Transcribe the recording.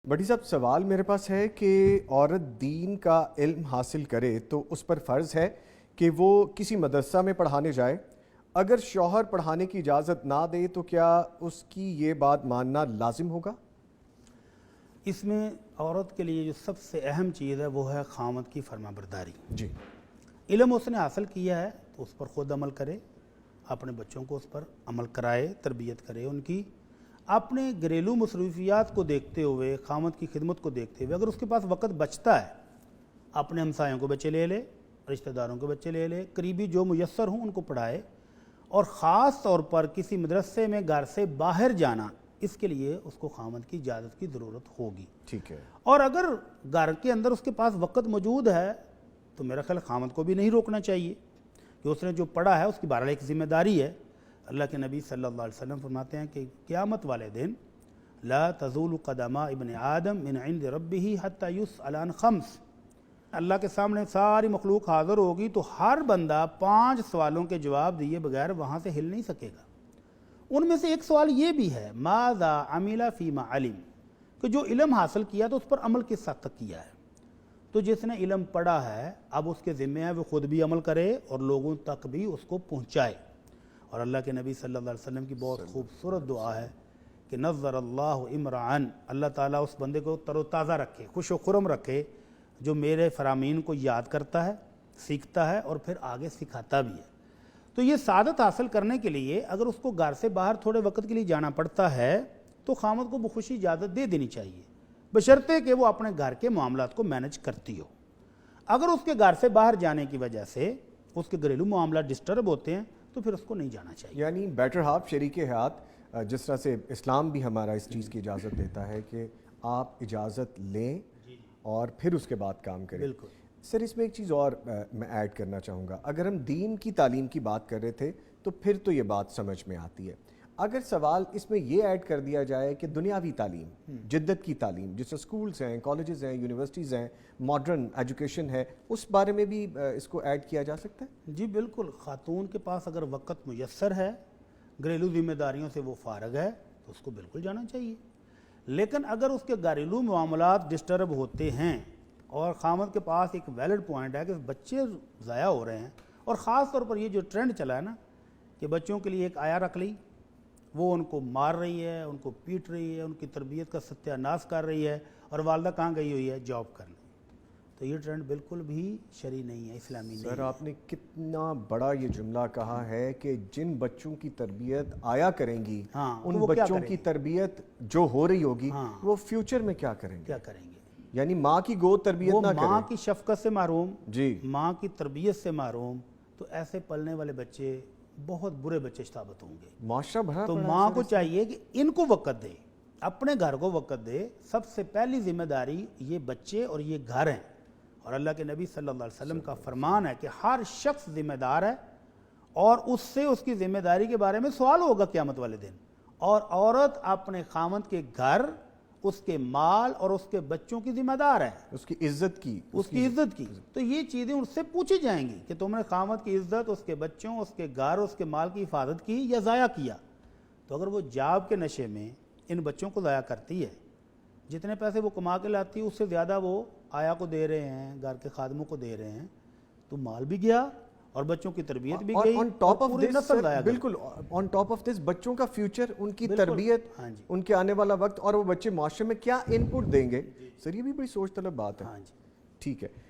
بٹی صاحب سوال میرے پاس ہے کہ عورت دین کا علم حاصل کرے تو اس پر فرض ہے کہ وہ کسی مدرسہ میں پڑھانے جائے. اگر شوہر پڑھانے کی اجازت نہ دے تو کیا اس کی یہ بات ماننا لازم ہوگا؟ اس میں عورت کے لیے جو سب سے اہم چیز ہے وہ ہے خاوند کی فرما برداری. جی. علم اس نے حاصل کیا ہے تو اس پر خود عمل کرے، اپنے بچوں کو اس پر عمل کرائے، تربیت کرے ان کی. اپنے گھریلو مصروفیات کو دیکھتے ہوئے، خاوند کی خدمت کو دیکھتے ہوئے اگر اس کے پاس وقت بچتا ہے، اپنے ہمسایوں کو بچے لے لے، رشتہ داروں کے بچے لے لے، قریبی جو میسر ہوں ان کو پڑھائے. اور خاص طور پر کسی مدرسے میں گھر سے باہر جانا، اس کے لیے اس کو خاوند کی اجازت کی ضرورت ہوگی. ٹھیک ہے. اور اگر گھر کے اندر اس کے پاس وقت موجود ہے تو میرا خیال خاوند کو بھی نہیں روکنا چاہیے کہ اس نے جو پڑھا ہے اس کی بہرحال ایک ذمہ داری ہے. اللہ کے نبی صلی اللہ علیہ وسلم فرماتے ہیں کہ قیامت والے دن لا تزول قدم ابن آدم من عند ربہ حتی یسأل عن خمس. اللہ کے سامنے ساری مخلوق حاضر ہوگی تو ہر بندہ 5 سوالوں کے جواب دیے بغیر وہاں سے ہل نہیں سکے گا. ان میں سے ایک سوال یہ بھی ہے ماذا عمل فیما علم، کہ جو علم حاصل کیا تو اس پر عمل کس حد تک کیا ہے. تو جس نے علم پڑھا ہے اب اس کے ذمہ ہے وہ خود بھی عمل کرے اور لوگوں تک بھی اس کو پہنچائے. اور اللہ کے نبی صلی اللہ علیہ وسلم کی بہت خوبصورت دعا ہے کہ نظر اللہ امرعن، اللہ تعالیٰ اس بندے کو تر و تازہ رکھے، خوش و خرم رکھے جو میرے فرامین کو یاد کرتا ہے، سیکھتا ہے اور پھر آگے سکھاتا بھی ہے. تو یہ سعادت حاصل کرنے کے لیے اگر اس کو گھر سے باہر تھوڑے وقت کے لیے جانا پڑتا ہے تو خاوند کو بخوشی اجازت دے دینی چاہیے، بشرطے کہ وہ اپنے گھر کے معاملات کو مینج کرتی ہو. اگر اس کے گھر سے باہر جانے کی وجہ سے اس کے گھریلو معاملات ڈسٹرب ہوتے ہیں تو پھر اس کو نہیں جانا چاہیے. یعنی بیٹر ہاف شریک حیات، جس طرح سے اسلام بھی ہمارا اس چیز کی اجازت دیتا ہے کہ آپ اجازت لیں اور پھر اس کے بعد کام کریں. بالکل. سر اس میں ایک چیز اور میں ایڈ کرنا چاہوں گا. اگر ہم دین کی تعلیم کی بات کر رہے تھے تو پھر تو یہ بات سمجھ میں آتی ہے. اگر سوال اس میں یہ ایڈ کر دیا جائے کہ دنیاوی تعلیم، جدت کی تعلیم، جس سے سکولز ہیں، کالجز ہیں، یونیورسٹیز ہیں، ماڈرن ایجوکیشن ہے، اس بارے میں بھی اس کو ایڈ کیا جا سکتا ہے؟ جی بالکل. خاتون کے پاس اگر وقت میسر ہے، گھریلو ذمہ داریوں سے وہ فارغ ہے تو اس کو بالکل جانا چاہیے. لیکن اگر اس کے گھریلو معاملات ڈسٹرب ہوتے ہیں اور خاوند کے پاس ایک ویلڈ پوائنٹ ہے کہ بچے ضائع ہو رہے ہیں، اور خاص طور پر یہ جو ٹرینڈ چلا ہے نا کہ بچوں کے لیے ایک آیا رکھ لی، وہ ان کو مار رہی ہے، ان کو پیٹ رہی ہے، ان کی تربیت کا ستیہ ناش کر رہی ہے، اور والدہ کہاں گئی ہوئی ہے؟ جاب کرنے. تو یہ ٹرینڈ بالکل بھی شرعی نہیں ہے، اسلامی نہیں ہے. سر آپ نے کتنا بڑا یہ جملہ کہا ہے کہ جن بچوں کی تربیت آیا کریں گی، ان بچوں کی تربیت جو ہو رہی ہوگی وہ فیوچر میں کیا کریں گے؟ یعنی ماں کی گود تربیت نہ کریں، ماں کی شفقت سے محروم، جی، ماں کی تربیت سے محروم، تو ایسے پلنے والے بچے بہت برے بچے ثابت ہوں گے. معاشرہ بھرا. تو ماں کو چاہیے کہ ان کو وقت دے، اپنے گھر کو وقت دے. سب سے پہلی ذمہ داری یہ بچے اور یہ گھر ہیں. اور اللہ کے نبی صلی اللہ علیہ وسلم کا فرمان ہے کہ ہر شخص ذمہ دار ہے اور اس سے اس کی ذمہ داری کے بارے میں سوال ہوگا قیامت والے دن. اور عورت اپنے خاوند کے گھر، اس کے مال اور اس کے بچوں کی ذمہ دار ہے، اس کی عزت کی، اس کی عزت کی. تو یہ چیزیں ان سے پوچھی جائیں گی کہ تم نے خاوند کی عزت، اس کے بچوں، اس کے گھر، اس کے مال کی حفاظت کی یا ضائع کیا. تو اگر وہ جاب کے نشے میں ان بچوں کو ضائع کرتی ہے، جتنے پیسے وہ کما کے لاتی ہے اس سے زیادہ وہ آیا کو دے رہے ہیں، گھر کے خادموں کو دے رہے ہیں، تو مال بھی گیا اور بچوں کی تربیت بھی گئی، اور پوری نسل ضائع گئی. بالکل. آن ٹاپ آف دس بچوں کا فیوچر، ان کی تربیت، ان کے آنے والا وقت، اور وہ بچے معاشرے میں کیا ان پٹ دیں گے. سر یہ بھی بڑی سوچ طلب بات ہے. ٹھیک ہے.